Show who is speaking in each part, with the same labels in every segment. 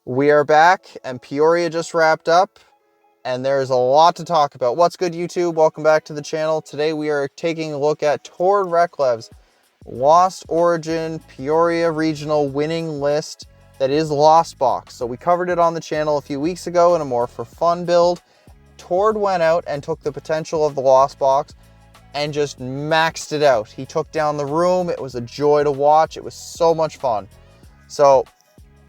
Speaker 1: We are back, and Peoria just wrapped up, and there's a lot to talk about. What's good, YouTube? Welcome back to the channel. Today we are taking a look at Tord Reklev's Lost Origin Peoria Regional winning list that is Lost Box. So we covered it on the channel a few weeks ago in a more for fun build. Tord went out and took the potential of the Lost Box and just maxed it out. He took down the room. It was a joy to watch. It was so much fun. So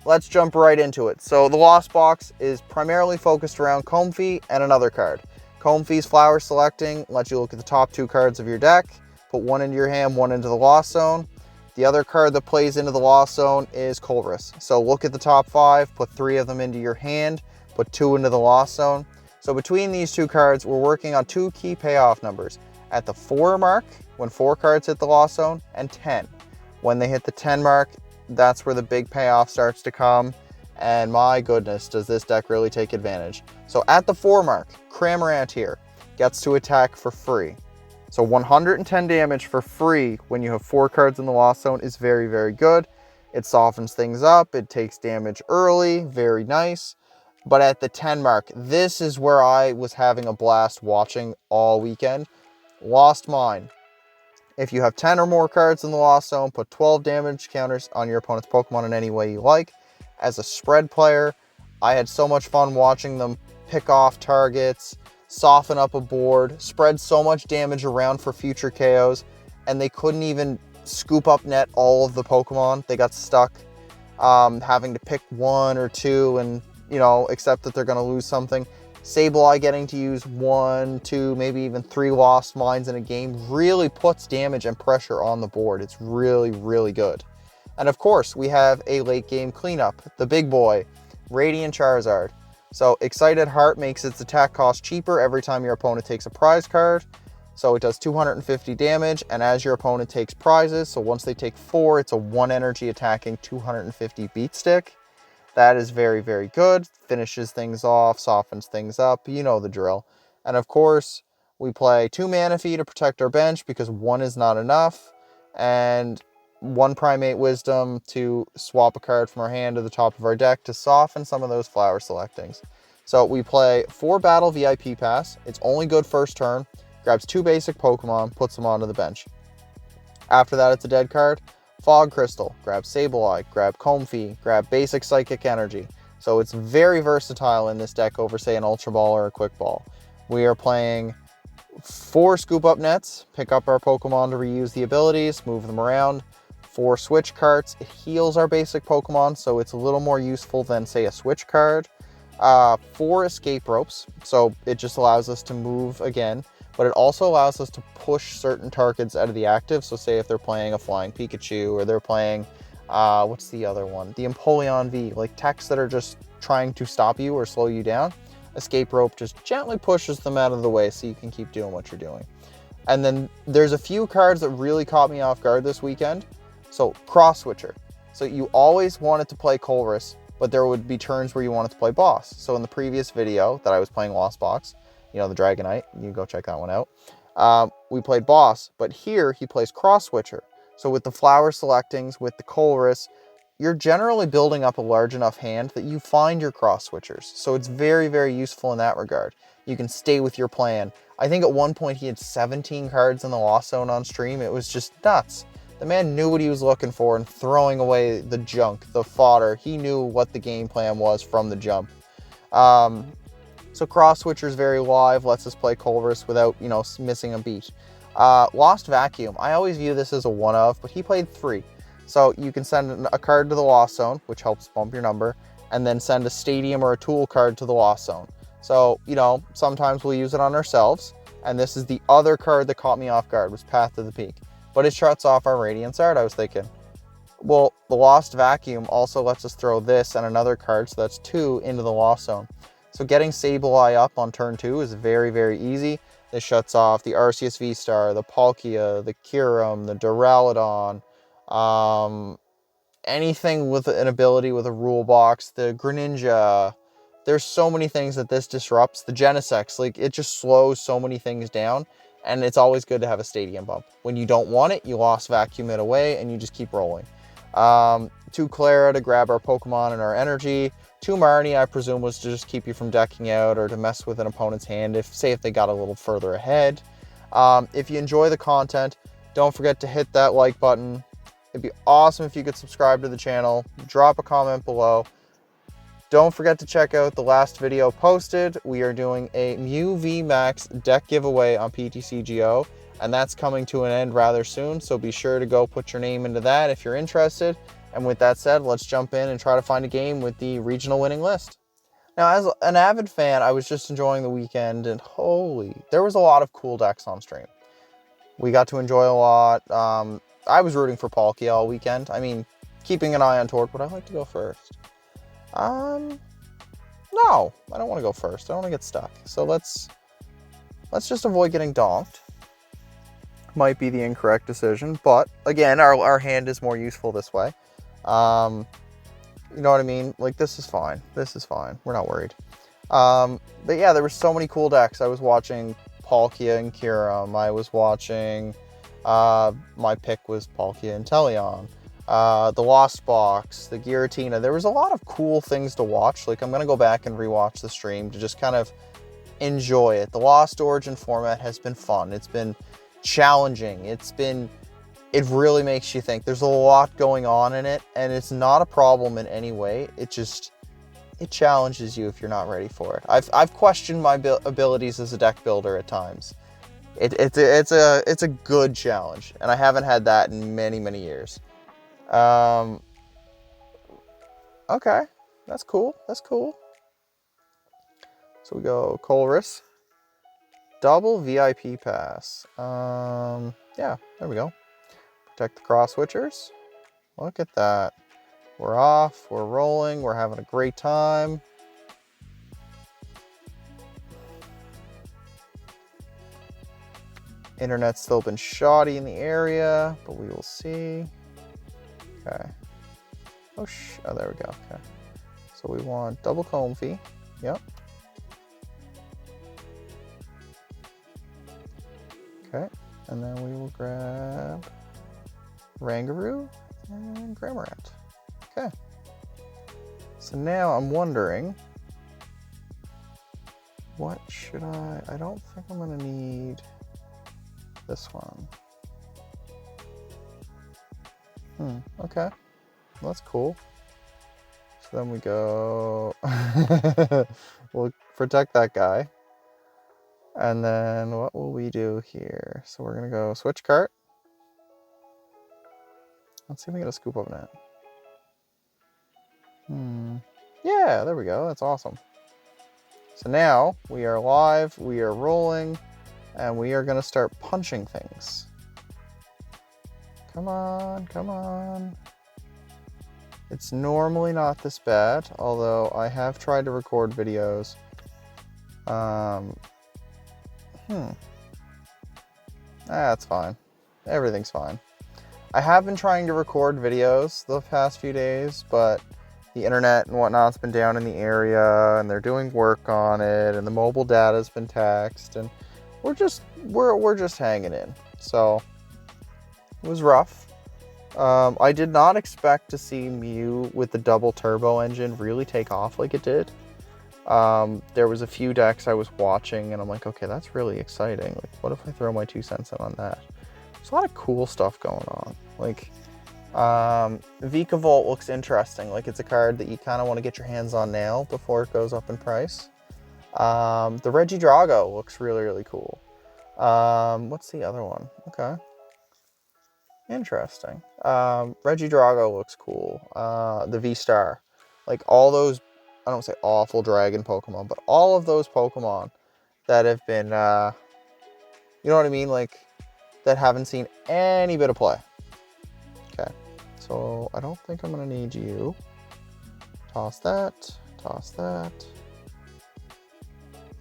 Speaker 1: let's jump right into it. So the Lost Box is primarily focused around Comfey and another card. Comfey's flower selecting lets you look at the top two cards of your deck, put one into your hand, one into the Lost Zone. The other card that plays into the Lost Zone is Colress. So look at the top five, put three of them into your hand, put two into the Lost Zone. So between these two cards, we're working on two key payoff numbers. At the 4 mark, when 4 cards hit the Lost Zone, and 10. When they hit the 10 mark, that's where the big payoff starts to come. And my goodness, does this deck really take advantage. So at the 4 mark, Cramorant here gets to attack for free. So 110 damage for free when you have 4 cards in the Lost Zone is very, very good. It softens things up. It takes damage early. Very nice. But at the 10 mark, this is where I was having a blast watching all weekend. Lost mine. If you have 10 or more cards in the Lost Zone, put 12 damage counters on your opponent's Pokemon in any way you like. As a spread player, I had so much fun watching them pick off targets, soften up a board, spread so much damage around for future KOs, and they couldn't even scoop up net all of the Pokemon. They got stuck having to pick 1 or 2 and, you know, accept that they're going to lose something. Sableye getting to use 1, 2, maybe even 3 Lost Mines in a game really puts damage and pressure on the board. It's really, really good. And of course, we have a late game cleanup, the big boy, Radiant Charizard. So Excited Heart makes its attack cost cheaper every time your opponent takes a prize card. So it does 250 damage, and as your opponent takes prizes, so once they take 4, it's a 1 energy attacking 250 beat stick. That is very, very good. Finishes things off, softens things up. You know the drill. And of course, we play 2 Manaphy to protect our bench because 1 is not enough. And 1 Primate Wisdom to swap a card from our hand to the top of our deck to soften some of those flower selectings. So we play 4 Battle VIP Pass. It's only good first turn. Grabs 2 basic Pokemon, puts them onto the bench. After that, it's a dead card. Fog Crystal, grab Sableye, grab Comfey, grab basic Psychic Energy. So it's very versatile in this deck over, say, an Ultra Ball or a Quick Ball. We are playing 4 Scoop Up Nets, pick up our Pokemon to reuse the abilities, move them around. 4 Switch Cards, it heals our basic Pokemon, so it's a little more useful than, say, a Switch card. 4 Escape Ropes, so it just allows us to move again. But it also allows us to push certain targets out of the active. So say if they're playing a Flying Pikachu or they're playing, what's the other one? The Empoleon V, like techs that are just trying to stop you or slow you down. Escape Rope just gently pushes them out of the way so you can keep doing what you're doing. And then there's a few cards that really caught me off guard this weekend. So Cross Switcher. So you always wanted to play Colress, but there would be turns where you wanted to play Boss. So in the previous video that I was playing Lost Box, you know, the Dragonite, you can go check that one out. We played Boss, but here he plays Cross Switcher. So with the flower selectings, with the Colress, you're generally building up a large enough hand that you find your Cross Switchers. So it's very, very useful in that regard. You can stay with your plan. I think at one point he had 17 cards in the Lost Zone on stream. It was just nuts. The man knew what he was looking for and throwing away the junk, the fodder. He knew what the game plan was from the jump. So Cross Switcher is very live, lets us play Colress without, you know, missing a beat. Lost Vacuum, I always view this as a one-of, but he played 3. So you can send a card to the Lost Zone, which helps bump your number, and then send a Stadium or a Tool card to the Lost Zone. So, you know, sometimes we'll use it on ourselves, and this is the other card that caught me off guard, was Path to the Peak. But it shuts off our Radiant Art. I was thinking, well, the Lost Vacuum also lets us throw this and another card, so that's 2 into the Lost Zone. So getting Sableye up on turn 2 is very, very easy. This shuts off the Arceus V-Star, the Palkia, the Kyurem, the Duraludon, anything with an ability with a rule box, the Greninja. There's so many things that this disrupts. The Genesect, like, it just slows so many things down, and it's always good to have a Stadium bump. When you don't want it, you Lost Vacuum it away, and you just keep rolling. To Clara to grab our Pokemon and our energy. To Marnie, I presume, was to just keep you from decking out or to mess with an opponent's hand, if they got a little further ahead. If you enjoy the content, don't forget to hit that like button. It'd be awesome if you could subscribe to the channel. Drop a comment below. Don't forget to check out the last video posted. We are doing a Mew VMAX deck giveaway on PTCGO, and that's coming to an end rather soon, so be sure to go put your name into that if you're interested. And with that said, let's jump in and try to find a game with the regional winning list. Now, as an avid fan, I was just enjoying the weekend, and there was a lot of cool decks on stream. We got to enjoy a lot. I was rooting for Palkia all weekend. I mean, keeping an eye on Tord. Would I like to go first? No, I don't want to go first. I don't want to get stuck. So let's just avoid getting donked. Might be the incorrect decision, but again, our hand is more useful this way. You know what I mean? Like, this is fine. This is fine. We're not worried. But yeah, there were so many cool decks. I was watching Palkia and Kyurem. I was watching, my pick was Palkia and Teleon. The Lost Box, the Giratina. There was a lot of cool things to watch. Like, I'm going to go back and rewatch the stream to just kind of enjoy it. The Lost Origin format has been fun. It's been challenging. It really makes you think. There's a lot going on in it, and it's not a problem in any way. It challenges you if you're not ready for it. I've questioned my abilities as a deck builder at times. It's a good challenge, and I haven't had that in many, many years. Okay, that's cool. That's cool. So we go Colress. Double VIP pass. Yeah, there we go. Protect the cross switchers. Look at that. We're off, we're rolling, we're having a great time. Internet's still been shoddy in the area, but we will see. Okay. Oh, there we go. Okay. So we want double Comfey. Yep. Okay. And then we will grab Oranguru and Cramorant. Okay. So now I'm wondering, what should I don't think I'm gonna need this one. Okay. Well, that's cool. So then we go, we'll protect that guy. And then what will we do here? So we're gonna go switch cart. Let's see if we get a scoop of net. Yeah, there we go. That's awesome. So now we are live, we are rolling, and we are going to start punching things. Come on, come on. It's normally not this bad, although I have tried to record videos. That's fine. Everything's fine. I have been trying to record videos the past few days, but the internet and whatnot's been down in the area, and they're doing work on it, and the mobile data's been taxed, and we're just hanging in. So it was rough. I did not expect to see Mew with the double turbo engine really take off like it did. There was a few decks I was watching, and I'm like, okay, that's really exciting. Like, what if I throw my 2 cents in on that? There's a lot of cool stuff going on. Like, Vikavolt looks interesting. Like, it's a card that you kind of want to get your hands on now before it goes up in price. The Regidrago looks really, really cool. What's the other one? Okay. Interesting. Regidrago looks cool. The V-Star. Like, all those, I don't say awful dragon Pokemon, but all of those Pokemon that have been, you know what I mean? Like, that haven't seen any bit of play. Okay. So, I don't think I'm going to need you. Toss that. Toss that.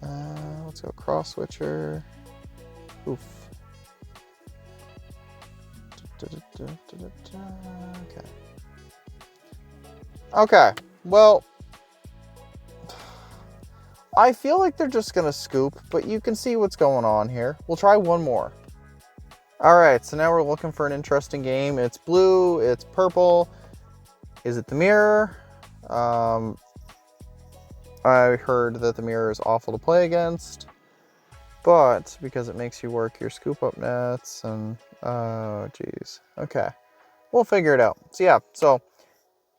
Speaker 1: Let's go cross switcher. Oof. Okay. Okay. Well, I feel like they're just gonna scoop, but you can see what's going on here. We'll try one more. All right, so now we're looking for an interesting game. It's blue, it's purple, Is it the mirror? I heard that the mirror is awful to play against, but because it makes you work your scoop up nets and, oh geez. Okay, we'll figure it out. So yeah, so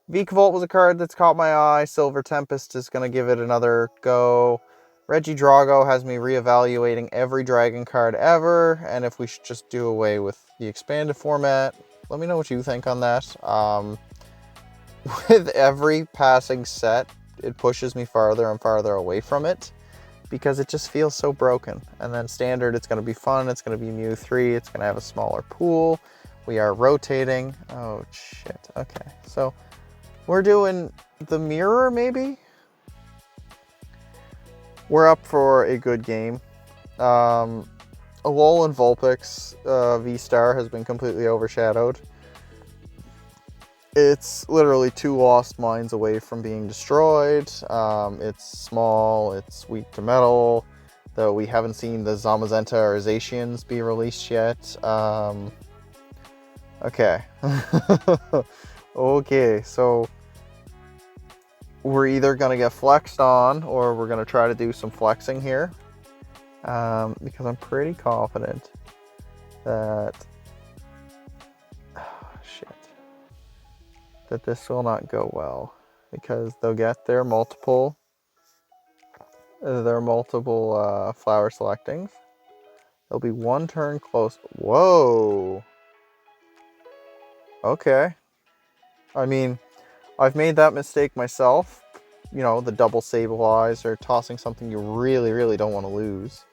Speaker 1: Vikavolt was a card that's caught my eye. Silver Tempest is going to give it another go. Regidrago has me reevaluating every dragon card ever, and if we should just do away with the expanded format. Let me know what you think on that. With every passing set, it pushes me farther and farther away from it because it just feels so broken. And then standard, it's going to be fun. It's going to be Mew 3. It's going to have a smaller pool. We are rotating. Oh, shit. Okay, so we're doing the mirror, maybe? We're up for a good game. Alolan Vulpix V-Star has been completely overshadowed. It's literally 2 lost mines away from being destroyed. It's small, it's weak to metal, though we haven't seen the Zamazenta or Zacians be released yet. Okay. Okay, so we're either going to get flexed on or we're going to try to do some flexing here. Because I'm pretty confident that... that this will not go well, because they'll get their multiple flower selectings. There'll be one turn close. Whoa. Okay. I mean, I've made that mistake myself. You know, the double Sableye or tossing something you really, really don't want to lose.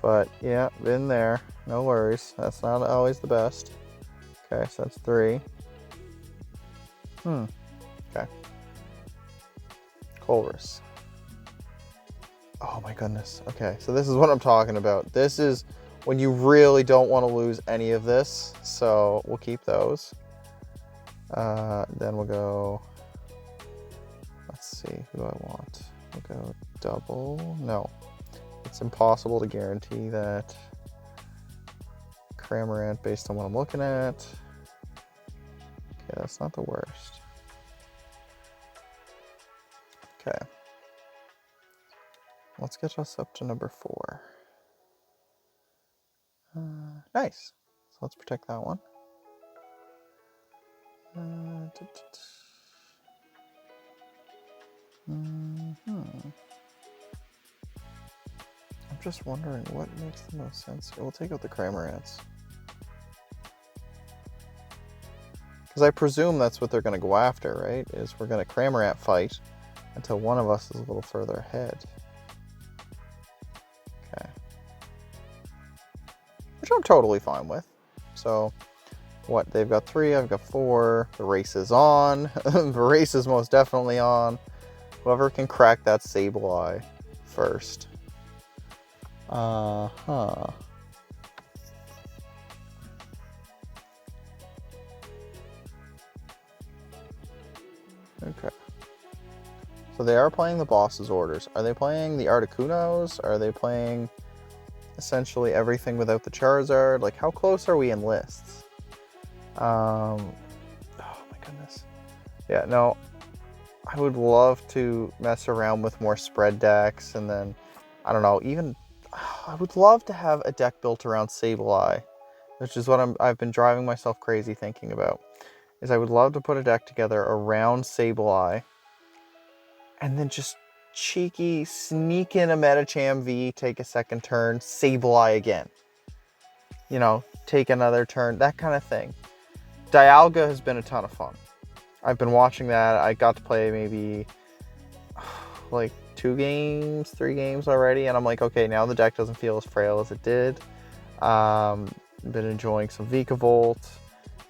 Speaker 1: But yeah, been there. No worries. That's not always the best. Okay, so that's 3. Okay. Colress. Oh my goodness. Okay, so this is what I'm talking about. This is when you really don't want to lose any of this. So we'll keep those. Then we'll go... Let's see, who do I want? We'll go double. No. It's impossible to guarantee that Cramorant based on what I'm looking at. Okay, that's not the worst. Okay. Let's get us up to number 4. Nice. So let's protect that one. I'm just wondering what makes the most sense. We'll take out the Cramorants. Because I presume that's what they're going to go after, right? Is we're going to Cramorant fight until one of us is a little further ahead. Okay. Which I'm totally fine with. So, what? They've got 3, I've got 4. The race is on. The race is most definitely on. Whoever can crack that Sableye first. Okay. So they are playing the boss's orders. Are they playing the Articunos? Are they playing essentially everything without the Charizard? Like, how close are we in lists? Oh my goodness. Yeah, no. I would love to mess around with more spread decks, and then, I don't know, even... I would love to have a deck built around Sableye, which is what I've been driving myself crazy thinking about. Is I would love to put a deck together around Sableye, and then just cheeky sneak in a Metacham V, take a second turn, Sableye again. You know, take another turn, that kind of thing. Dialga has been a ton of fun. I've been watching that. I got to play maybe like 2 games, 3 games already, and I'm like, okay, now the deck doesn't feel as frail as it did. Been enjoying some Vikavolt.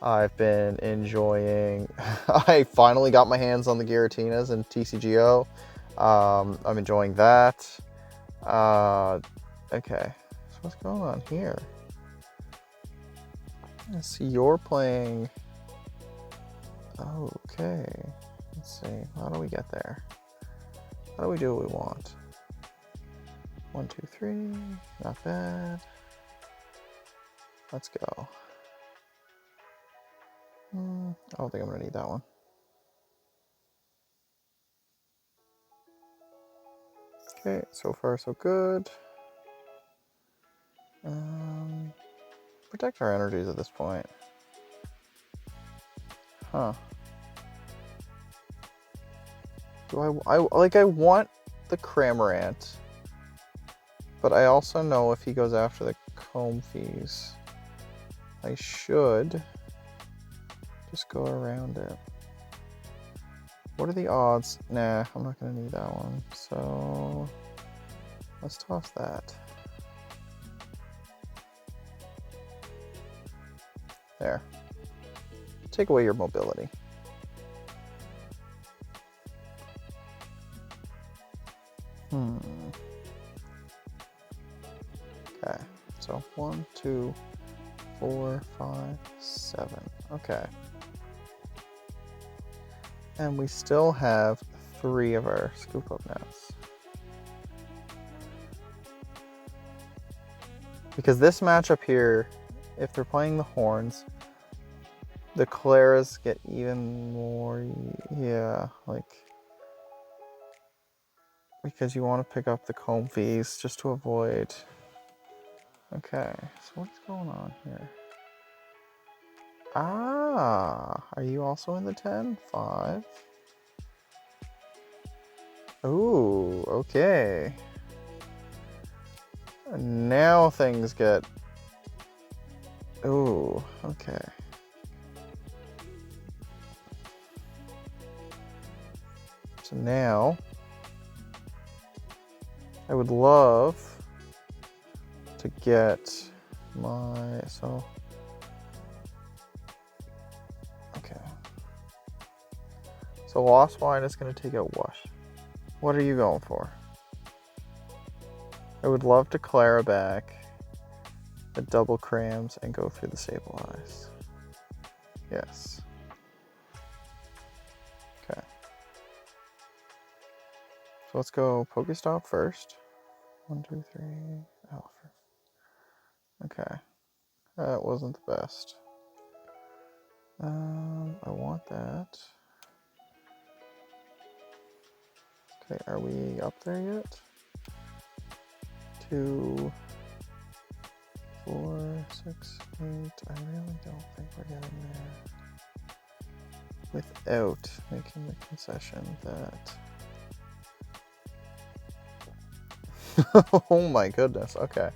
Speaker 1: I've been enjoying... I finally got my hands on the Giratinas and TCGO. I'm enjoying that. Okay, so what's going on here? Let's see, you're playing... Okay, let's see, how do we get there? How do we do what we want? 1, 2, 3, not bad. Let's go. I don't think I'm gonna need that one. Okay, so far so good. Protect our energies at this point. Huh. Do I want the Cramorant, but I also know if he goes after the Comfeys, I should just go around it. What are the odds? Nah, I'm not gonna need that one. So let's toss that. There. Take away your mobility. Okay, so 1, 2, 4, 5, 7. Okay. And we still have 3 of our scoop up nets. Because this matchup here, if they're playing the Horns, the Claras get even more, yeah, like, because you want to pick up the Comfeys just to avoid. Okay, so what's going on here? Ah, are you also in the 10? 5. Ooh, okay. Now things get... Ooh, okay. So now, I would love to get my... So... Okay. So Lost Wine is going to take out what? What are you going for? I would love to Clara back the double crams and go through the Sableye. Yes. Okay. So let's go Pokestop first. 1, 2, 3. Oh. Okay. That wasn't the best. I want that. Okay, are we up there yet? 2, 4, 6, 8. I really don't think we're getting there without making the concession that... Oh my goodness, okay.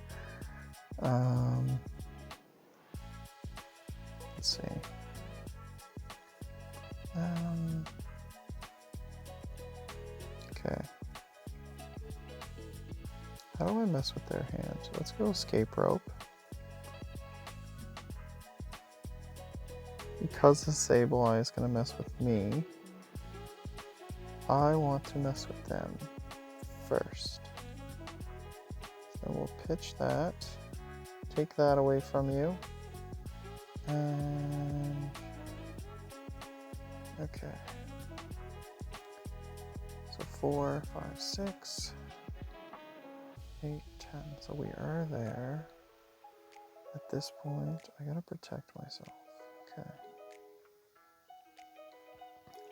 Speaker 1: Let's see. Okay. How do I mess with their hands? Let's go Escape Rope. Because the Sableye is going to mess with me, I want to mess with them first. So we'll pitch that, take that away from you, and okay. So 4, 5, 6, 8, 10. So we are there. At this point, I gotta protect myself. Okay.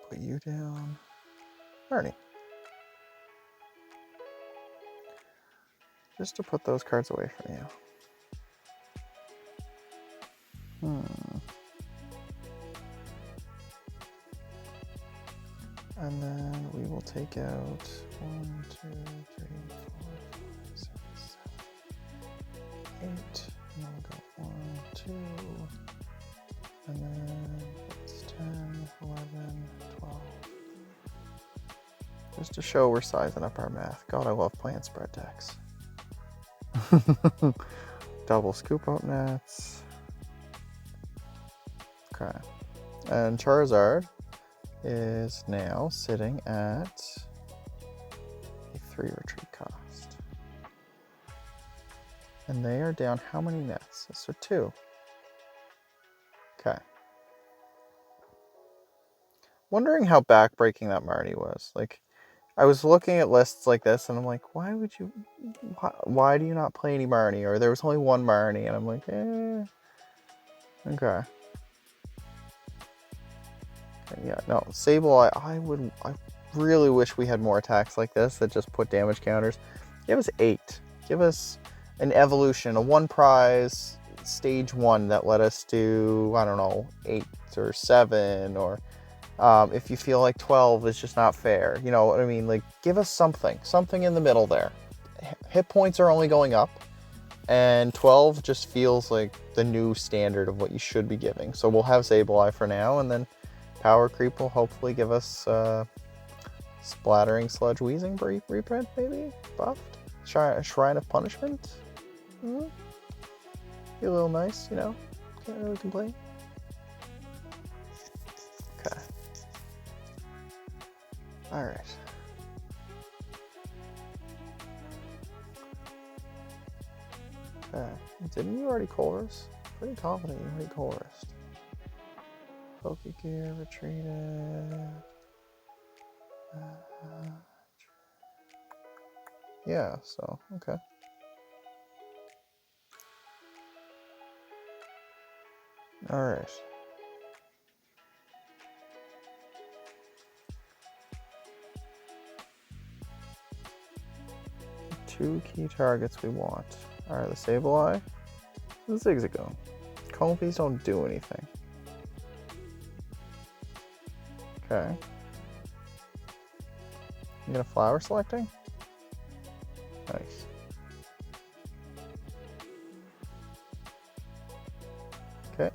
Speaker 1: Put you down. Marnie. Just to put those cards away from you. And then we will take out 1, 2, 3, 4, 5, 6, 7, 8. And then we'll go 1, 2. And then it's 10, 11, 12. Just to show we're sizing up our math. God, I love playing spread decks. Double scoop out nets. Okay. And Charizard is now sitting at a 3 retreat cost. And they are down how many nets? So 2. Okay. Wondering how backbreaking that Marnie was. Like, I was looking at lists like this and I'm like, why do you not play any Marnie? Or there was only one Marnie and I'm like, Okay. Yeah, no, Sableye, I really wish we had more attacks like this that just put damage counters. Give us 8. Give us an evolution, a 1 prize stage 1 that let us do, I don't know, 8 or 7, or if you feel like 12 is just not fair. You know what I mean? Like, give us something in the middle there. Hit points are only going up, and 12 just feels like the new standard of what you should be giving. So we'll have Sableye for now, and then Power Creep will hopefully give us Splattering Sludge Wheezing reprint, maybe? Buffed? Shrine of Punishment? Be a little nice, you know? Can't really complain. Okay. Alright. Okay. Didn't you already chorus? Pretty confident you already chorused. Pokegear retreated. Yeah, so, okay. Alright. Two key targets we want are the Sableye and the Zigzagoon. Comfeys don't do anything. Okay. You gonna flower selecting? Nice. Okay.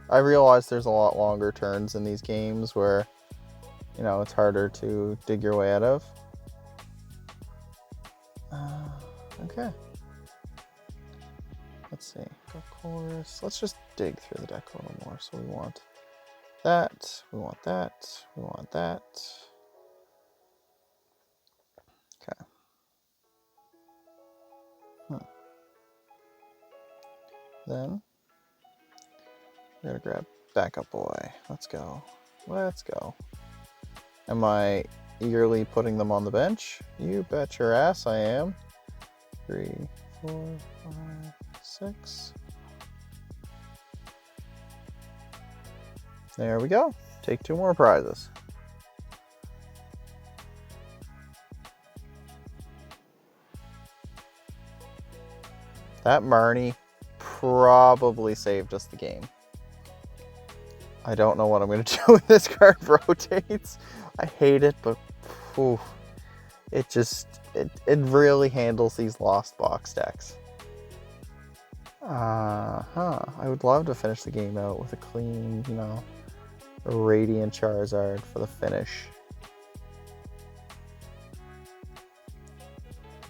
Speaker 1: I realize there's a lot longer turns in these games where, you know, it's harder to dig your way out of. Okay. Let's see. Go chorus. Let's just dig through the deck a little more. So we want that. We want that. We want that. Okay. Then we're gonna grab Backup Boy. Let's go. Let's go. Am I eagerly putting them on the bench? You bet your ass I am. 3, 4, 5, 6. There we go. Take 2 more prizes. That Marnie probably saved us the game. I don't know what I'm going to do when this card rotates. I hate it, but whew, it really handles these Lost Box decks. I would love to finish the game out with a clean, you know, a Radiant Charizard for the finish.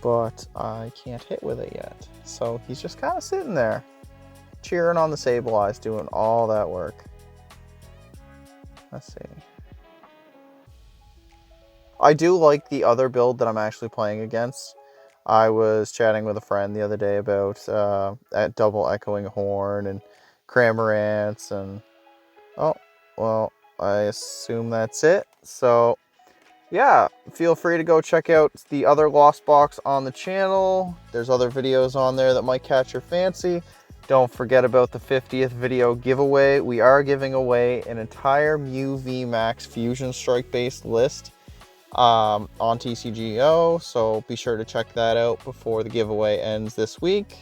Speaker 1: But I can't hit with it yet. So he's just kind of sitting there, cheering on the Sableye, doing all that work. Let's see. I do like the other build that I'm actually playing against. I was chatting with a friend the other day about at Double Echoing Horn and Cramorants and... Oh, well, I assume that's it. So, yeah, feel free to go check out the other Lost Box on the channel. There's other videos on there that might catch your fancy. Don't forget about the 50th video giveaway. We are giving away an entire Mew VMAX Fusion Strike based list on PTCGO, so be sure to check that out before the giveaway ends this week.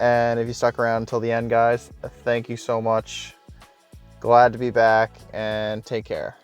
Speaker 1: And if you stuck around until the end, guys, thank you so much. Glad to be back, and take care.